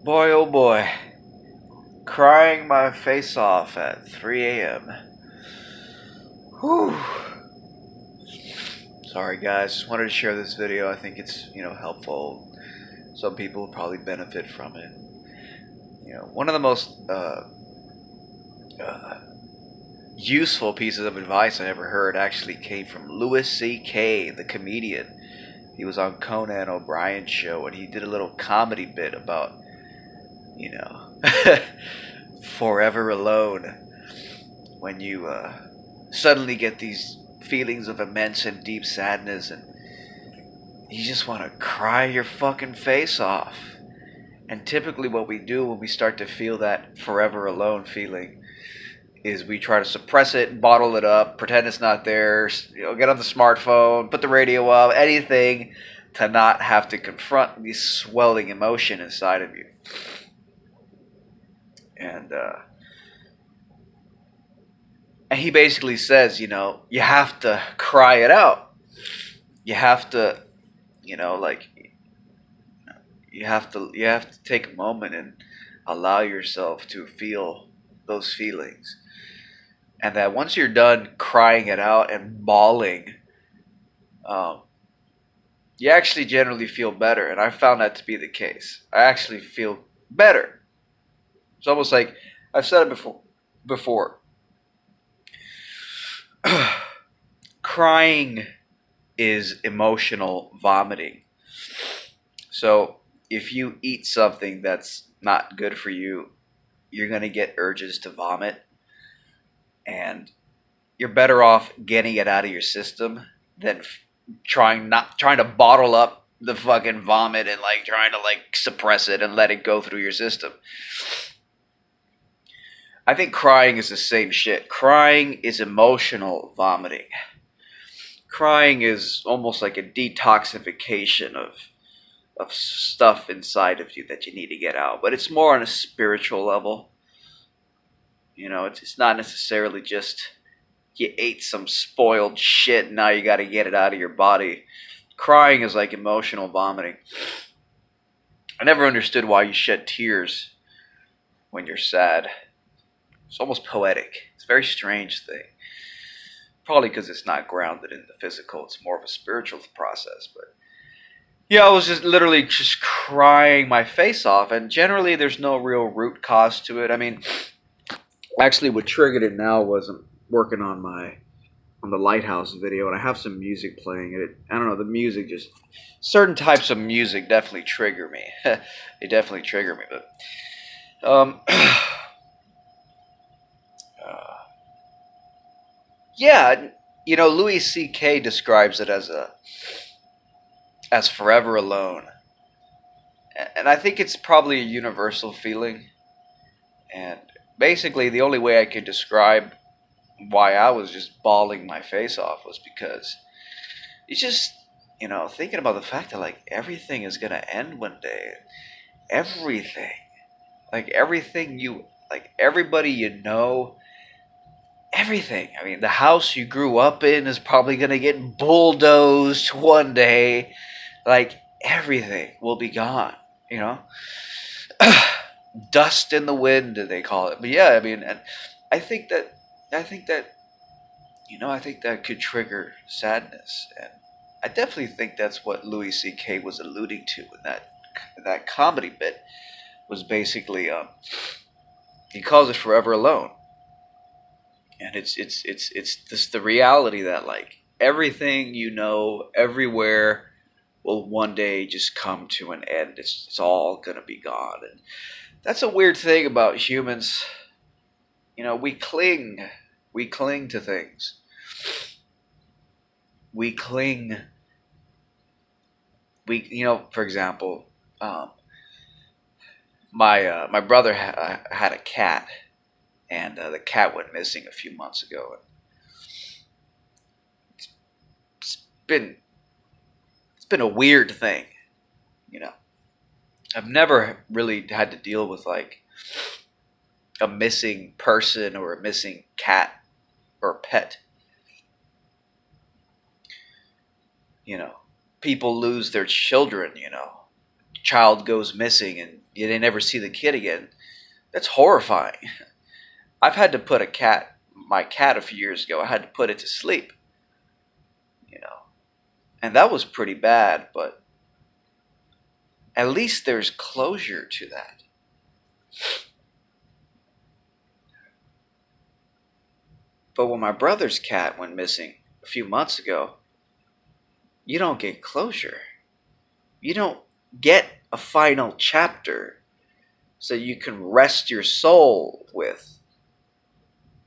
Boy, oh boy. Crying my face off at 3 a.m. Whew. Sorry guys, just wanted to share this video. I think it's, helpful. Some people will probably benefit from it. One of the most uh, useful pieces of advice I ever heard actually came from Louis C.K., the comedian. He was on Conan O'Brien's show and he did a little comedy bit about, you know, forever alone. When you suddenly get these feelings of immense and deep sadness and you just want to cry your fucking face off. And typically what we do when we start to feel that forever alone feeling is we try to suppress it, bottle it up, pretend it's not there, get on the smartphone, put the radio up, anything to not have to confront this swelling emotion inside of you. And he basically says, you have to cry it out. You have to, like, you have to take a moment and allow yourself to feel those feelings. And that once you're done crying it out and bawling, you actually generally feel better. And I found that to be the case. I actually feel better. It's almost like I've said it before. Crying is emotional vomiting. So if you eat something that's not good for you, you're going to get urges to vomit. And you're better off getting it out of your system than trying to bottle up the fucking vomit and trying to suppress it and let it go through your system. I think crying is the same shit. Crying is emotional vomiting. Crying is almost like a detoxification of stuff inside of you that you need to get out. But it's more on a spiritual level. It's not necessarily just you ate some spoiled shit and now you got to get it out of your body. Crying is like emotional vomiting. I never understood why you shed tears when you're sad. It's almost poetic. It's a very strange thing. Probably because it's not grounded in the physical. It's more of a spiritual process. But yeah, I was just literally just crying my face off. And generally there's no real root cause to it. I mean, actually what triggered it now was I'm working on the lighthouse video, and I have some music playing. I don't know, the music just, certain types of music definitely trigger me. They definitely trigger me. But yeah, Louis C.K. describes it as forever alone, and I think it's probably a universal feeling. And basically, the only way I could describe why I was just bawling my face off was because it's just, thinking about the fact that everything is gonna end one day. Everything, everybody everything. I mean, the house you grew up in is probably gonna get bulldozed one day. Everything will be gone. Dust in the wind, they call it. But yeah, I mean, and I think that I think that I think that could trigger sadness, and I definitely think that's what Louis C.K. was alluding to in that comedy bit. Was basically he calls it forever alone, and it's just the reality that everything everywhere will one day just come to an end. It's all gonna be gone, and that's a weird thing about humans. We cling to things. We cling. For example, my brother had a cat, and the cat went missing a few months ago. It's been it's been a weird thing. You know, I've never really had to deal with a missing person or a missing cat or pet. People lose their children. Child goes missing, and they never see the kid again. That's horrifying. I've had to put my cat a few years ago, I had to put it to sleep, you know, and that was pretty bad, but at least there's closure to that. But when my brother's cat went missing a few months ago, you don't get closure. You don't get a final chapter so you can rest your soul with.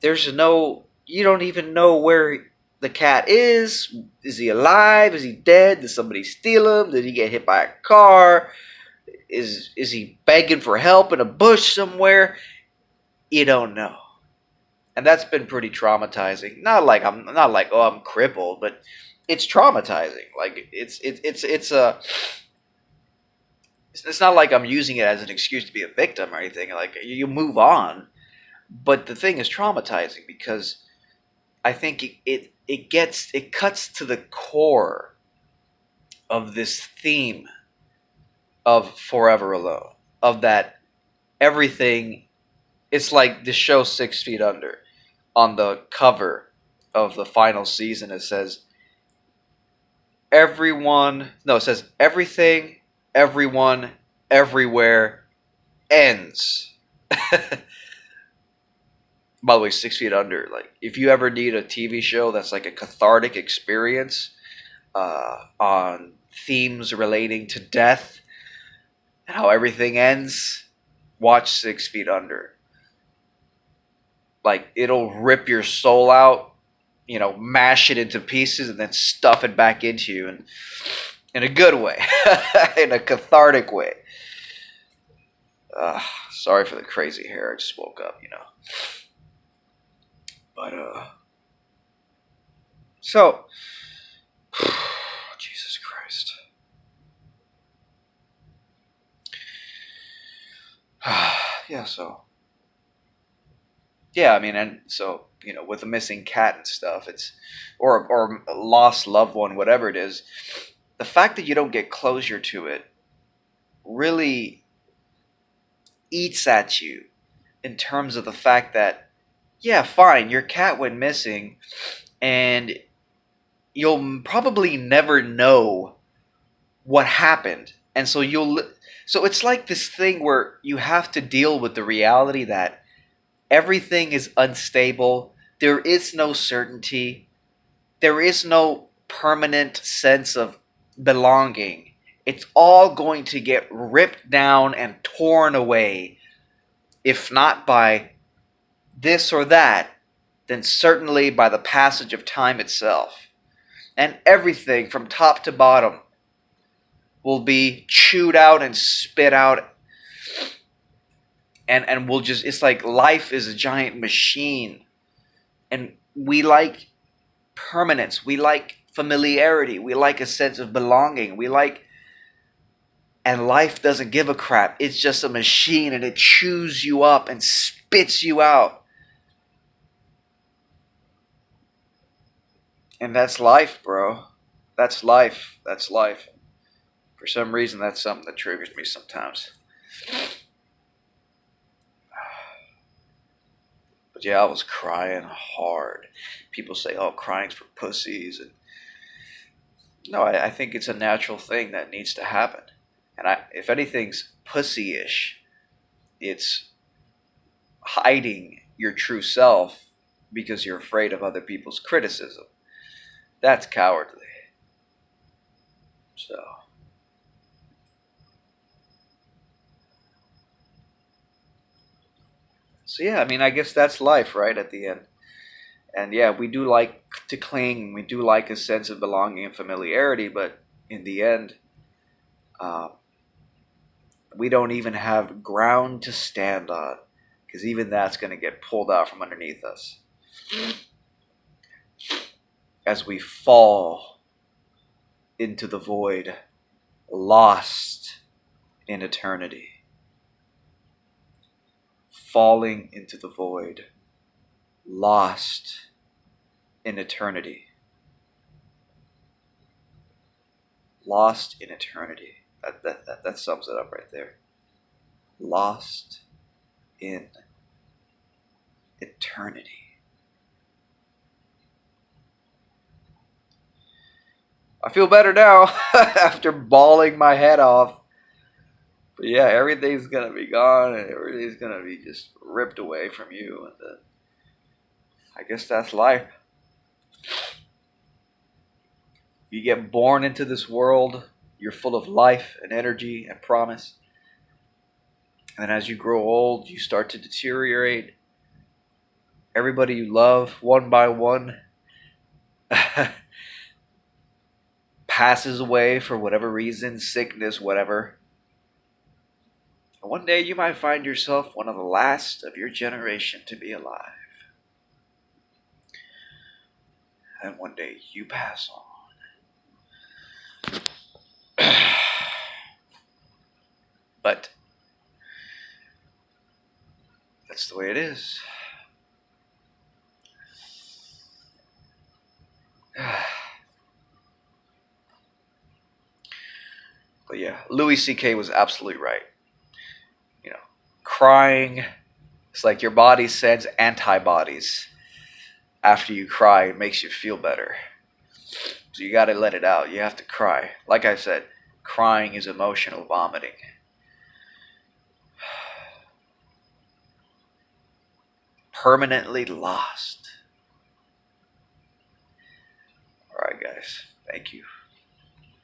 You don't even know where the cat is. Is he alive? Is he dead? Did somebody steal him? Did he get hit by a car? Is he begging for help in a bush somewhere? You don't know. And that's been pretty traumatizing. Not like oh, I'm crippled, but it's traumatizing. Like it's not like I'm using it as an excuse to be a victim or anything. Like you move on, but the thing is traumatizing because I think it cuts to the core of this theme of Forever Alone, of that everything. It's like the show 6 Feet Under. On the cover of the final season, it says it says everything, everyone, everywhere ends. By the way, 6 Feet Under, like, if you ever need a TV show that's like a cathartic experience on themes relating to death and how everything ends, watch 6 Feet Under. Like, it'll rip your soul out, mash it into pieces and then stuff it back into you in a good way, in a cathartic way. Sorry for the crazy hair. I just woke up, But, so, Jesus Christ. Yeah, so. Yeah, I mean, and so, with a missing cat and stuff, or a lost loved one, whatever it is, the fact that you don't get closure to it really eats at you in terms of the fact that, yeah, fine, your cat went missing, and you'll probably never know what happened. And so so it's like this thing where you have to deal with the reality that everything is unstable. There is no certainty. There is no permanent sense of belonging. It's all going to get ripped down and torn away. If not by this or that, then certainly by the passage of time itself. And everything from top to bottom will be chewed out and spit out. And we'll just, it's like life is a giant machine. And we like permanence. We like familiarity. We like a sense of belonging. And life doesn't give a crap. It's just a machine and it chews you up and spits you out. And that's life, bro. That's life. That's life. For some reason, that's something that triggers me sometimes. But yeah, I was crying hard. People say, oh, crying's for pussies. And no, I think it's a natural thing that needs to happen. And if anything's pussy-ish, it's hiding your true self because you're afraid of other people's criticism. That's cowardly. So yeah, I mean, I guess that's life, right, at the end. And yeah, we do like to cling, we do like a sense of belonging and familiarity, but in the end, uh, we don't even have ground to stand on, because even that's going to get pulled out from underneath us as we fall into the void, lost in eternity. Falling into the void, lost in eternity. Lost in eternity. That sums it up right there. lost in eternity. I feel better now after bawling my head off. But yeah, everything's gonna be gone and everything's gonna be just ripped away from you. And I guess that's life. You get born into this world, you're full of life and energy and promise. And then as you grow old, you start to deteriorate. Everybody you love, one by one, passes away for whatever reason, sickness, whatever. And one day you might find yourself one of the last of your generation to be alive. And one day you pass on. But that's the way it is. But yeah, Louis C.K. was absolutely right. You know, crying, it's like your body sends antibodies after you cry. It makes you feel better. So you got to let it out. You have to cry. Like I said, crying is emotional vomiting. Permanently lost. All right, guys. Thank you.